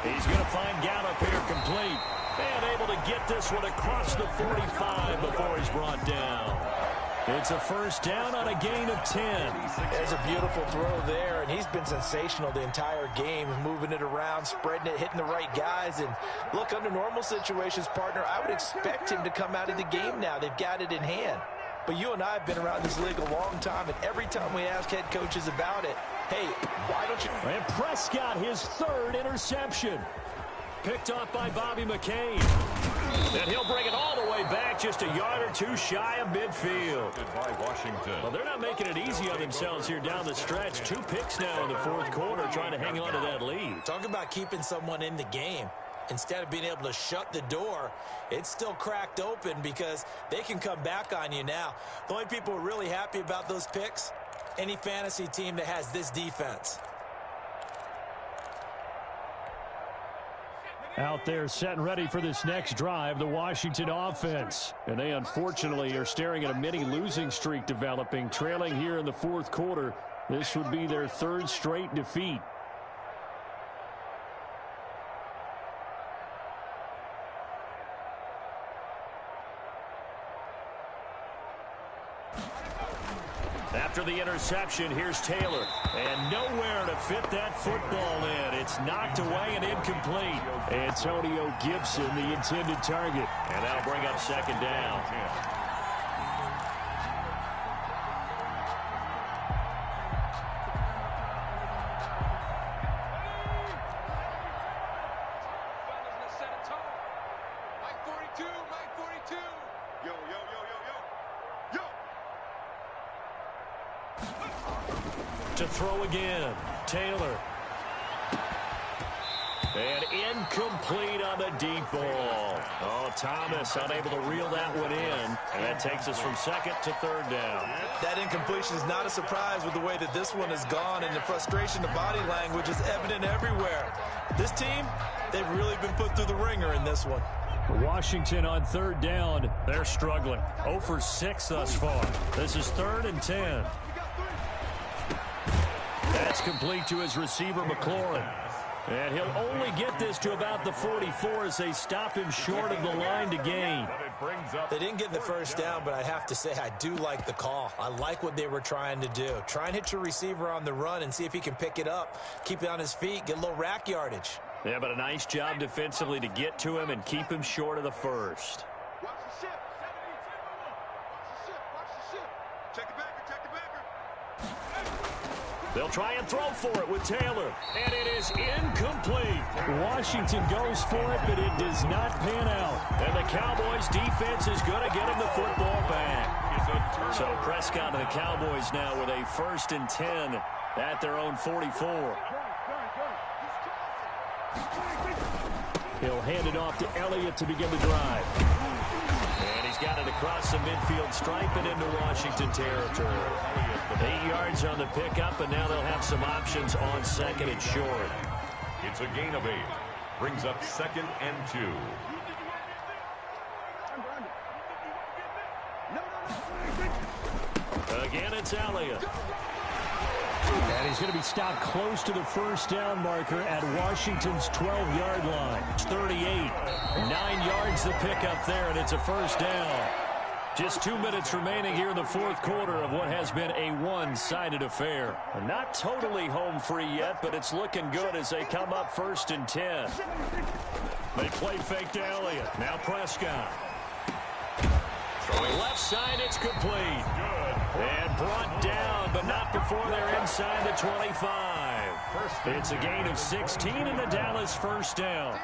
He's going to find Gallup here complete. And able to get this one across the 45 before he's brought down. It's a first down on a gain of 10. There's a beautiful throw there, and he's been sensational the entire game, moving it around, spreading it, hitting the right guys. And look, under normal situations, partner, I would expect him to come out of the game now. They've got it in hand. But you and I have been around this league a long time, and every time we ask head coaches about it, hey, why don't you... And Prescott, his third interception. Picked off by Bobby McCain. And he'll bring it all the way back, just a yard or 2 shy of midfield. By Washington. Well, they're not making it easy on themselves here down the stretch. 2 picks now in the fourth quarter, trying to hang on to that lead. Talk about keeping someone in the game. Instead of being able to shut the door, it's still cracked open because they can come back on you now. The only people who are really happy about those picks, any fantasy team that has this defense. Out there set and ready for this next drive, the Washington offense. And they unfortunately are staring at a mini losing streak developing, trailing here in the fourth quarter. This would be their 3rd straight defeat. After the interception, here's Taylor. And nowhere to fit that football in. It's knocked away and incomplete. Antonio Gibson, the intended target. And that'll bring up second down. Mike 42, Mike 42. Yo, yo, yo, yo, yo. Yo. To throw again, Taylor. And incomplete on the deep ball. Oh, Thomas unable to reel that one in. And that takes us from second to third down. That incompletion is not a surprise with the way that this one has gone, and the frustration, the body language is evident everywhere. This team, they've really been put through the ringer in this one. Washington on third down. They're struggling. 0 for 6 thus far. This is 3rd and 10. That's complete to his receiver, McLaurin. And he'll only get this to about the 44 as they stop him short of the line to gain. They didn't get the first down, but I have to say I do like the call. I like what they were trying to do. Try and hit your receiver on the run and see if he can pick it up, keep it on his feet, get a little rack yardage. Yeah, but a nice job defensively to get to him and keep him short of the first. Watch the ship. 72. Watch the ship. Watch the ship. Check the backer. Check the backer. They'll try and throw for it with Taylor, and it is incomplete. Washington goes for it, but it does not pan out. And the Cowboys' defense is going to get him the football back. So Prescott and the Cowboys now with a 1st and 10 at their own 44. He'll hand it off to Elliott to begin the drive. And he's got it across the midfield stripe and into Washington territory. 8 yards on the pickup, and now they'll have some options on 2nd and short. It's a gain of 8. Brings up 2nd and 2. Again, it's Elliott. And he's going to be stopped close to the 1st down marker at Washington's 12-yard line. 38. 9 yards the pickup there, and it's a 1st down. Just 2 minutes remaining here in the 4th quarter of what has been a one-sided affair. Not totally home free yet, but it's looking good as they come up 1st and 10. They play fake to Elliott. Now Prescott. Throwing left side, it's complete. And brought down, but not before they're inside the 25. It's a gain of 16 and the Dallas 1st down.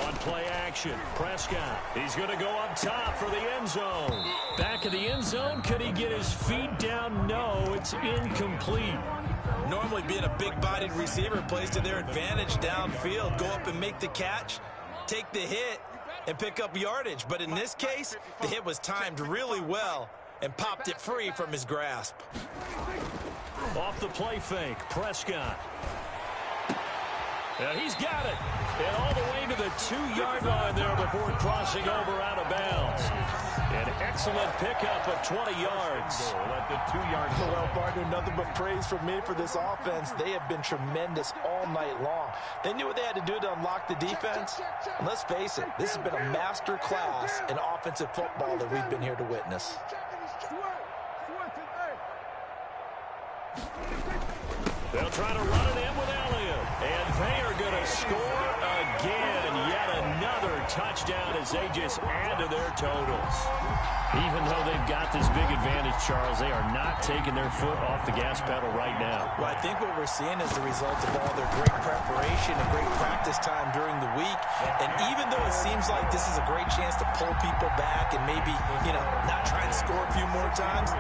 On play action, Prescott. He's going to go up top for the end zone. Back of the end zone. Could he get his feet down? No, it's incomplete. Normally being a big-bodied receiver plays to their advantage downfield. Go up and make the catch, take the hit, and pick up yardage. But in this case, the hit was timed really well and popped it free from his grasp. Off the play fake, Prescott. And he's got it. And all the way to the 2-yard line there before crossing over out of bounds. An excellent pickup of 20 yards. At the 2-yard line. Well, partner, nothing but praise from me for this offense. They have been tremendous all night long. They knew what they had to do to unlock the defense. And let's face it, this has been a master class in offensive football that we've been here to witness. They'll try to run it in with Elliott. And they are going to score again. Yet another touchdown as they just add to their totals. Even though they've got this big advantage, Charles, they are not taking their foot off the gas pedal right now. Well, I think what we're seeing is the result of all their great preparation and great practice time during the week. And even though it seems like this is a great chance to pull people back and maybe, not try and score a few more times,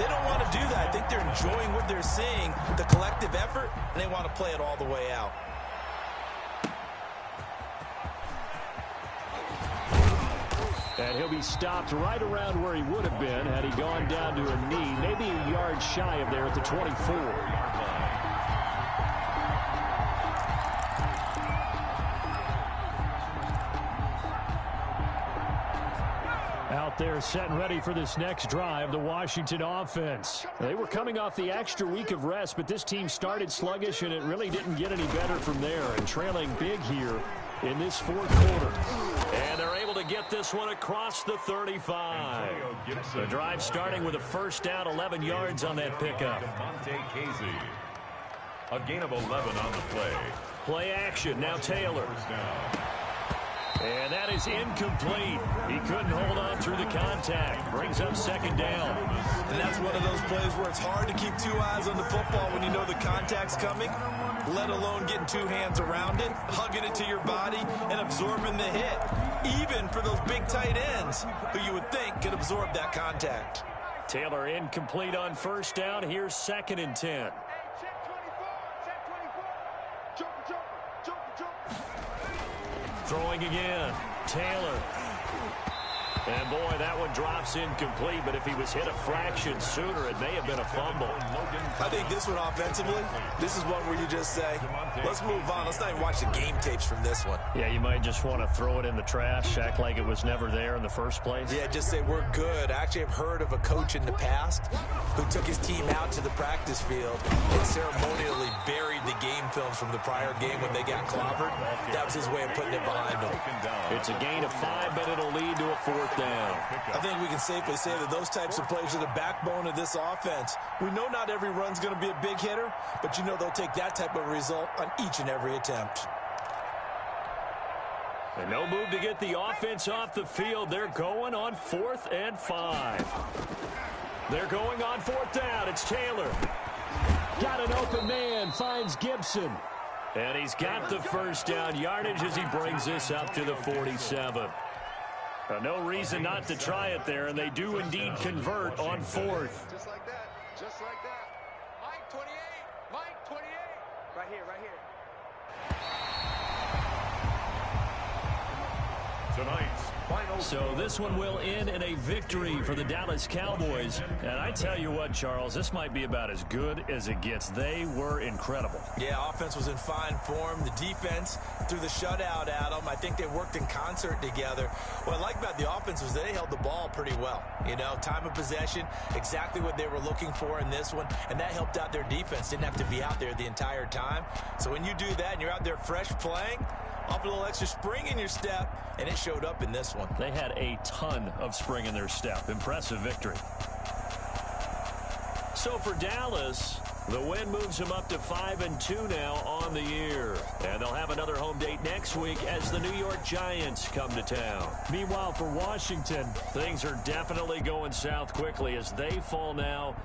they don't want to do that. I think they're enjoying what they're seeing, the collective effort, and they want to play it all the way out. And he'll be stopped right around where he would have been had he gone down to a knee, maybe a yard shy of there at the 24. Out there set and ready for this next drive, the Washington offense. They were coming off the extra week of rest, but this team started sluggish, and it really didn't get any better from there, and trailing big here in this 4th quarter. And they're able to get this one across the 35. The drive starting with a 1st down, 11 yards on that pickup. A gain of 11 on the play. Play action, now Taylor. And that is incomplete. He couldn't hold on through the contact. Brings up 2nd down. And that's one of those plays where it's hard to keep 2 eyes on the football when you know the contact's coming, let alone getting 2 hands around it, hugging it to your body, and absorbing the hit. Even for those big tight ends who you would think could absorb that contact. Taylor incomplete on 1st down. Here's 2nd and 10. Throwing again. Taylor. And boy, that one drops incomplete, but if he was hit a fraction sooner, it may have been a fumble. I think this one offensively, this is one where you just say, let's move on. Let's not even watch the game tapes from this one. Yeah, you might just want to throw it in the trash, act like it was never there in the first place. Yeah, just say we're good. I actually have heard of a coach in the past who took his team out to the practice field and ceremonially buried the game films from the prior game when they got clobbered. That was his way of putting it behind them. It's a gain of 5, but it'll lead to a 4th down. I think we can safely say that those types of plays are the backbone of this offense. We know not every run's going to be a big hitter, but you know they'll take that type of result on each and every attempt. And no move to get the offense off the field. They're going on 4th and 5. They're going on 4th down. It's Taylor. Got an open man, finds Gibson. And he's got the first down yardage as he brings this up to the 47. No reason not to try it there, and they do indeed convert on 4th. Just like that. Just like that. Mike 28. Mike 28. Right here, right here. Tonight's final. So this one will end in a victory for the Dallas Cowboys. And I tell you what, Charles, this might be about as good as it gets. They were incredible. Yeah, offense was in fine form. The defense threw the shutout at them. I think they worked in concert together. What I like about the offense was they held the ball pretty well. You know, time of possession, exactly what they were looking for in this one. And that helped out their defense. Didn't have to be out there the entire time. So when you do that and you're out there fresh playing, off a little extra spring in your step, and it showed up in this one. They had a ton of spring in their step. Impressive victory. So for Dallas, the win moves them up to 5-2 now on the year. And they'll have another home date next week as the New York Giants come to town. Meanwhile, for Washington, things are definitely going south quickly as they fall now